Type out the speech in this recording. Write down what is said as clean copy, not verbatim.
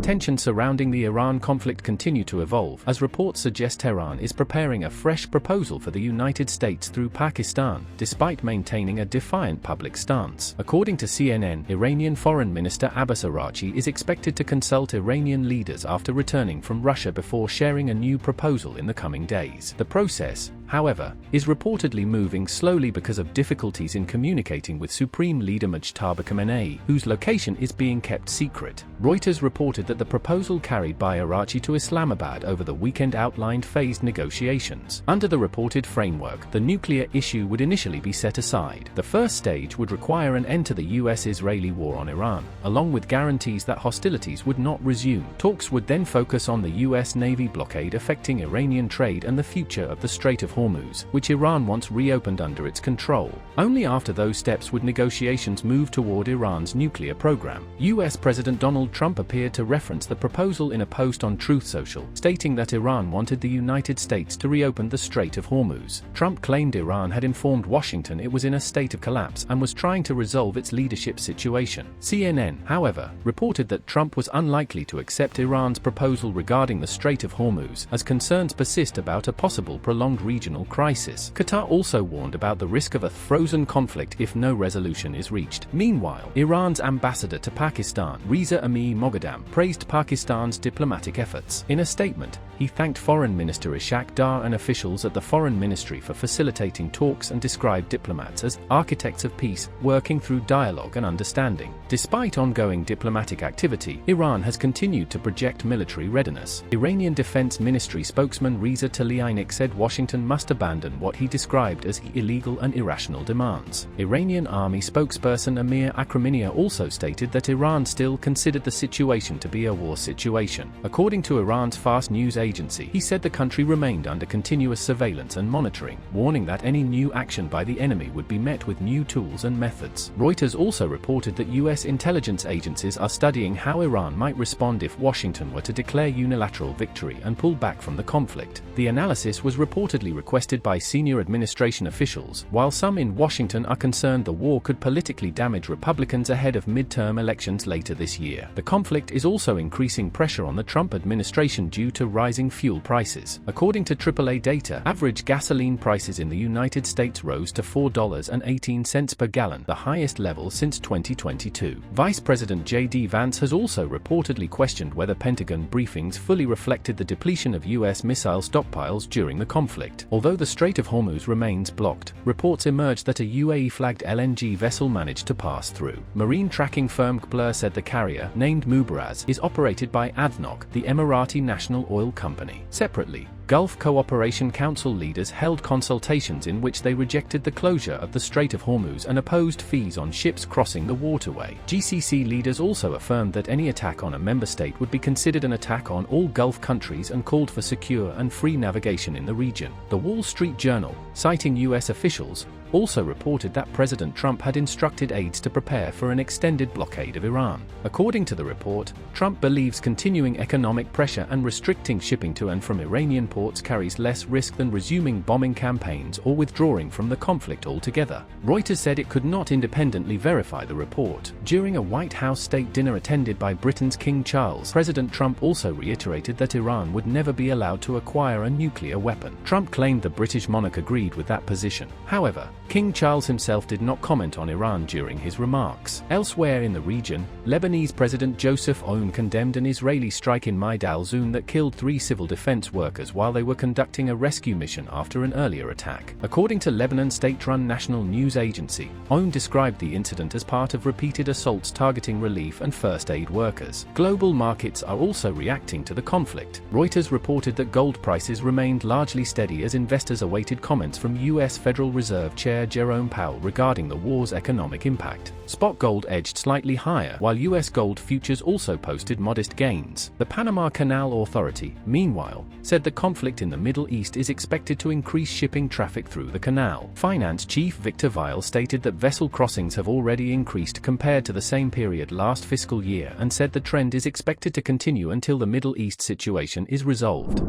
Tensions surrounding the Iran conflict continue to evolve, as reports suggest Tehran is preparing a fresh proposal for the United States through Pakistan, despite maintaining a defiant public stance. According to CNN, Iranian Foreign Minister Abbas Araghchi is expected to consult Iranian leaders after returning from Russia before sharing a new proposal in the coming days. The process, however, is reportedly moving slowly because of difficulties in communicating with Supreme Leader Mojtaba Khamenei, whose location is being kept secret. Reuters reported that the proposal carried by Araghchi to Islamabad over the weekend outlined phased negotiations. Under the reported framework, the nuclear issue would initially be set aside. The first stage would require an end to the US-Israeli war on Iran, along with guarantees that hostilities would not resume. Talks would then focus on the US Navy blockade affecting Iranian trade and the future of the Strait of Hormuz, which Iran wants reopened under its control. Only after those steps would negotiations move toward Iran's nuclear program. US President Donald Trump appeared to reference the proposal in a post on Truth Social, stating that Iran wanted the United States to reopen the Strait of Hormuz. Trump claimed Iran had informed Washington it was in a state of collapse and was trying to resolve its leadership situation. CNN, however, reported that Trump was unlikely to accept Iran's proposal regarding the Strait of Hormuz, as concerns persist about a possible prolonged regional crisis. Qatar also warned about the risk of a frozen conflict if no resolution is reached. Meanwhile, Iran's ambassador to Pakistan, Reza Moghadam, praised Pakistan's diplomatic efforts. In a statement, he thanked Foreign Minister Ishaq Dar and officials at the Foreign Ministry for facilitating talks and described diplomats as architects of peace, working through dialogue and understanding. Despite ongoing diplomatic activity, Iran has continued to project military readiness. Iranian Defense Ministry spokesman Reza Tlaibani said Washington must abandon what he described as illegal and irrational demands. Iranian army spokesperson Amir Akraminia also stated that Iran still considered the situation to be a war situation. According to Iran's fast news agency, he said the country remained under continuous surveillance and monitoring, warning that any new action by the enemy would be met with new tools and methods. Reuters also reported that US intelligence agencies are studying how Iran might respond if Washington were to declare unilateral victory and pull back from the conflict. The analysis was reportedly requested by senior administration officials, while some in Washington are concerned the war could politically damage Republicans ahead of midterm elections later this year. The conflict is also increasing pressure on the Trump administration due to rising fuel prices. According to AAA data, average gasoline prices in the United States rose to $4.18 per gallon, the highest level since 2022. Vice President J.D. Vance has also reportedly questioned whether Pentagon briefings fully reflected the depletion of U.S. missile stockpiles during the conflict. Although the Strait of Hormuz remains blocked, reports emerged that a UAE-flagged LNG vessel managed to pass through. Marine tracking firm Gbler said the carrier, named Mubaraz, is operated by ADNOC, the Emirati national oil company. Separately, Gulf Cooperation Council leaders held consultations in which they rejected the closure of the Strait of Hormuz and opposed fees on ships crossing the waterway. GCC leaders also affirmed that any attack on a member state would be considered an attack on all Gulf countries and called for secure and free navigation in the region. The Wall Street Journal, citing US officials, also reported that President Trump had instructed aides to prepare for an extended blockade of Iran. According to the report, Trump believes continuing economic pressure and restricting shipping to and from Iranian ports carries less risk than resuming bombing campaigns or withdrawing from the conflict altogether. Reuters said it could not independently verify the report. During a White House state dinner attended by Britain's King Charles, President Trump also reiterated that Iran would never be allowed to acquire a nuclear weapon. Trump claimed the British monarch agreed with that position. However, King Charles himself did not comment on Iran during his remarks. Elsewhere in the region, Lebanese President Joseph Aoun condemned an Israeli strike in Maid al-Zoun that killed 3 civil defense workers while they were conducting a rescue mission after an earlier attack. According to Lebanon state-run national news agency, Aoun described the incident as part of repeated assaults targeting relief and first aid workers. Global markets are also reacting to the conflict. Reuters reported that gold prices remained largely steady as investors awaited comments from U.S. Federal Reserve Chair Jerome Powell regarding the war's economic impact. Spot gold edged slightly higher, while U.S. gold futures also posted modest gains. The Panama Canal Authority, meanwhile, said the conflict in the Middle East is expected to increase shipping traffic through the canal. Finance Chief Victor Vile stated that vessel crossings have already increased compared to the same period last fiscal year and said the trend is expected to continue until the Middle East situation is resolved.